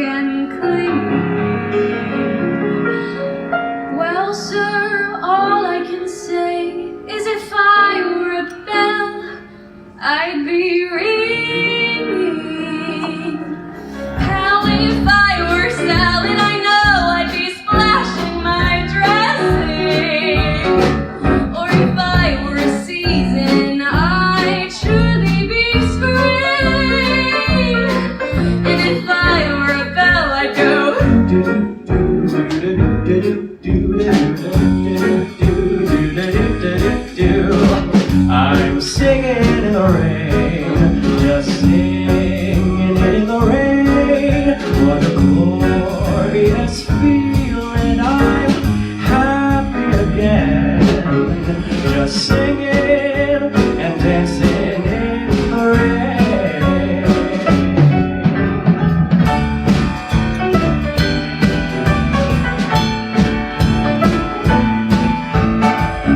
and clean. Well, sir, all I can say is if I were a bell, I'd be ringing. Hell, if I were selling, I know I'd be splashing my dressing. Or if I were a season, I'd truly be spring. And if I were a bell, I'd go I'm singing in the rain, just singing in the rain. What a glorious feeling, I'm happy again. Just singing and dancing in the rain.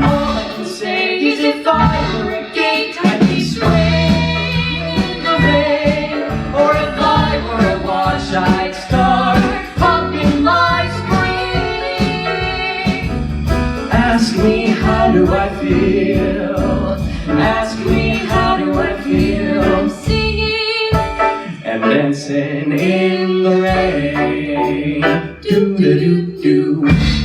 All I can say is if I were a gate, I'd be swaying in the rain. Or if I were a wash, I'd start pumping my spring. Ask me how do I feel? Ask me how do I feel? I'm singing And dancing in the rain. Do do do do.